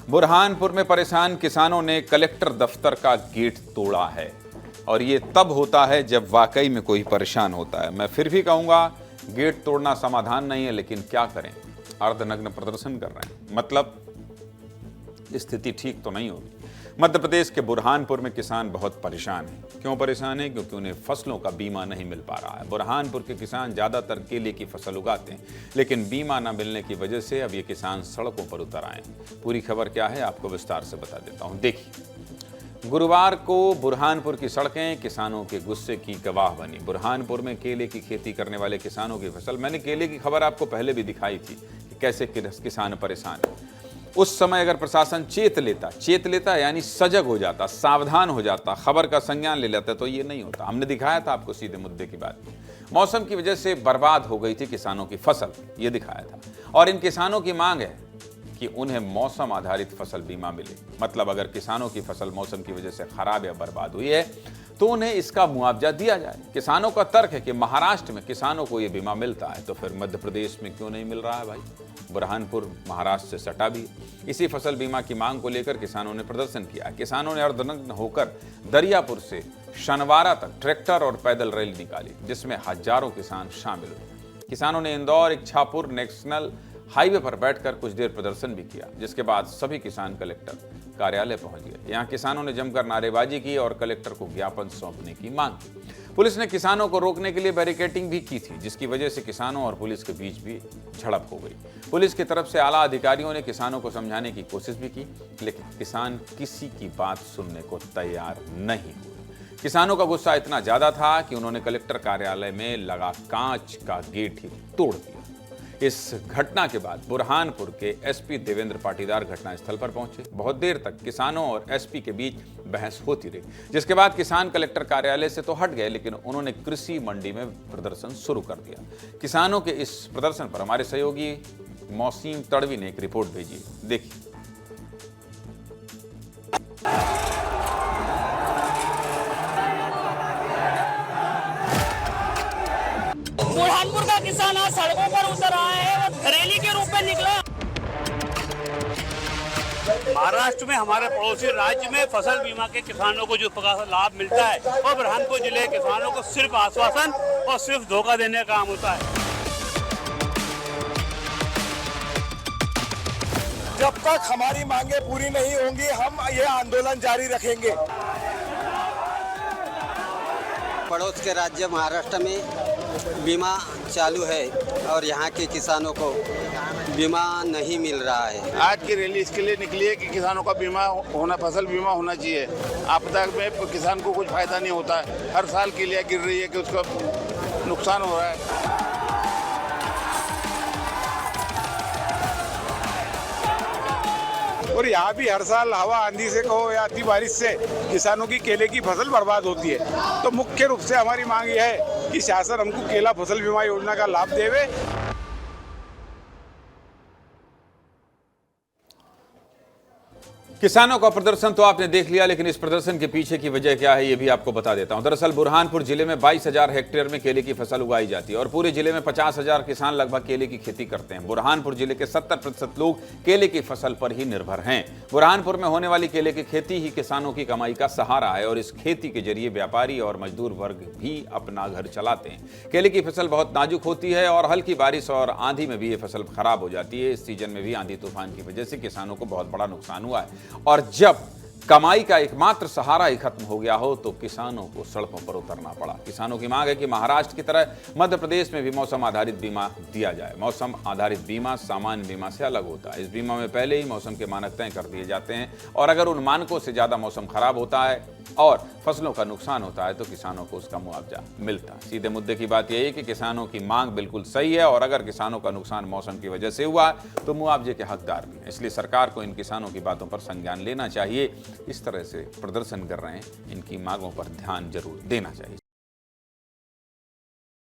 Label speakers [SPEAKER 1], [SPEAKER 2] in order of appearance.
[SPEAKER 1] बुरहानपुर में परेशान किसानों ने कलेक्टर दफ्तर का गेट तोड़ा है और ये तब होता है जब वाकई में कोई परेशान होता है। मैं फिर भी कहूंगा, गेट तोड़ना समाधान नहीं है, लेकिन क्या करें, अर्धनग्न प्रदर्शन कर रहे हैं, मतलब स्थिति ठीक तो नहीं होगी। मध्य प्रदेश के बुरहानपुर में किसान बहुत परेशान हैं। क्यों परेशान हैं? क्योंकि उन्हें फसलों का बीमा नहीं मिल पा रहा है। बुरहानपुर के किसान ज़्यादातर केले की फसल उगाते हैं, लेकिन बीमा न मिलने की वजह से अब ये किसान सड़कों पर उतर आए हैं। पूरी खबर क्या है, आपको विस्तार से बता देता हूँ। देखिए, गुरुवार को बुरहानपुर की सड़कें किसानों के गुस्से की गवाह बनी। बुरहानपुर में केले की खेती करने वाले किसानों की फसल, मैंने केले की खबर आपको पहले भी दिखाई थी कि कैसे किसान परेशान है। उस समय अगर प्रशासन चेत लेता यानी सजग हो जाता, सावधान हो जाता, खबर का संज्ञान ले लेता, तो ये नहीं होता। हमने दिखाया था आपको सीधे मुद्दे की बात। मौसम की वजह से बर्बाद हो गई थी किसानों की फसल, ये दिखाया था। और इन किसानों की मांग है कि उन्हें मौसम आधारित फसल बीमा मिले। मतलब अगर किसानों की फसल मौसम की वजह से खराब या बर्बाद हुई है तो उन्हें इसका मुआवजा दिया जाए। किसानों का तर्क है कि महाराष्ट्र में किसानों को यह बीमा मिलता है, तो फिर मध्य प्रदेश में क्यों नहीं मिल रहा है भाई? बुरहानपुर महाराष्ट्र से सटा भी। इसी फसल बीमा की मांग को लेकर किसानों ने प्रदर्शन किया। किसानों ने अर्धनग्न होकर दरियापुर से शनवारा तक ट्रैक्टर और पैदल रैली निकाली, जिसमें हजारों किसान शामिल हुए। किसानों ने इंदौर इच्छापुर नेशनल हाईवे पर बैठकर कुछ देर प्रदर्शन भी किया, जिसके बाद सभी किसान कलेक्टर कार्यालय पहुंच गए। यहां किसानों ने जमकर नारेबाजी की और कलेक्टर को ज्ञापन सौंपने की मांग की। पुलिस ने किसानों को रोकने के लिए बैरिकेडिंग भी की थी, जिसकी वजह से किसानों और पुलिस के बीच भी झड़प हो गई। पुलिस की तरफ से आला अधिकारियों ने किसानों को समझाने की कोशिश भी की, लेकिन किसान किसी की बात सुनने को तैयार नहीं हुए। किसानों का गुस्सा इतना ज्यादा था कि उन्होंने कलेक्टर कार्यालय में लगा कांच का गेट ही तोड़ दिया। इस घटना के बाद बुरहानपुर के एसपी देवेंद्र पाटीदार घटनास्थल पर पहुंचे। बहुत देर तक किसानों और एसपी के बीच बहस होती रही, जिसके बाद किसान कलेक्टर कार्यालय से तो हट गए, लेकिन उन्होंने कृषि मंडी में प्रदर्शन शुरू कर दिया। किसानों के इस प्रदर्शन पर हमारे सहयोगी मौसीम तड़वी ने एक रिपोर्ट भेजी, देखिए।
[SPEAKER 2] बुरहानपुर का किसान आज सड़कों पर उतर आया है, रैली के रूप में निकला। महाराष्ट्र में हमारे पड़ोसी राज्य में फसल बीमा के किसानों को जो प्रकार का लाभ मिलता है, और बुरहानपुर जिले के किसानों को सिर्फ आश्वासन और सिर्फ धोखा देने का काम होता है।
[SPEAKER 3] जब तक हमारी मांगे पूरी नहीं होंगी, हम ये आंदोलन जारी रखेंगे।
[SPEAKER 4] पड़ोस के राज्य महाराष्ट्र में बीमा चालू है और यहाँ के किसानों को बीमा नहीं मिल रहा है।
[SPEAKER 5] आज की रैली इसके लिए निकली है कि किसानों का बीमा होना, फसल बीमा होना चाहिए। आपदा में किसान को कुछ फायदा नहीं होता है, हर साल किलिया गिर रही है कि उसका नुकसान हो रहा है।
[SPEAKER 6] और यहाँ भी हर साल हवा आंधी से कहो या अति बारिश से किसानों की केले की फसल बर्बाद होती है। तो मुख्य रूप से हमारी मांग यह है कि शासन हमको केला फसल बीमा योजना का लाभ देवे।
[SPEAKER 1] किसानों का प्रदर्शन तो आपने देख लिया, लेकिन इस प्रदर्शन के पीछे की वजह क्या है ये भी आपको बता देता हूं। दरअसल बुरहानपुर जिले में 22,000 हेक्टेयर में केले की फसल उगाई जाती है और पूरे जिले में 50,000 किसान लगभग केले की खेती करते हैं। बुरहानपुर जिले के 70% लोग केले की फसल पर ही निर्भर हैं। बुरहानपुर में होने वाली केले की खेती ही किसानों की कमाई का सहारा है और इस खेती के जरिए व्यापारी और मजदूर वर्ग भी अपना घर चलाते हैं। केले की फसल बहुत नाजुक होती है और हल्की बारिश और आंधी में भी ये फसल खराब हो जाती है। इस सीजन में भी आंधी तूफान की वजह से किसानों को बहुत बड़ा नुकसान हुआ है, और जब कमाई का एकमात्र सहारा ही खत्म हो गया हो तो किसानों को सड़कों पर उतरना पड़ा। किसानों की मांग है कि महाराष्ट्र की तरह मध्य प्रदेश में भी मौसम आधारित बीमा दिया जाए। मौसम आधारित बीमा सामान्य बीमा से अलग होता है। इस बीमा में पहले ही मौसम के मानक तय कर दिए जाते हैं और अगर उन मानकों से ज्यादा मौसम खराब होता है और फसलों का नुकसान होता है तो किसानों को उसका मुआवजा मिलता है। सीधे मुद्दे की बात यह है कि किसानों की मांग बिल्कुल सही है और अगर किसानों का नुकसान मौसम की वजह से हुआ तो मुआवजे के हकदार भी हैं। इसलिए सरकार को इन किसानों की बातों पर संज्ञान लेना चाहिए। इस तरह से प्रदर्शन कर रहे हैं, इनकी मांगों पर ध्यान जरूर देना चाहिए।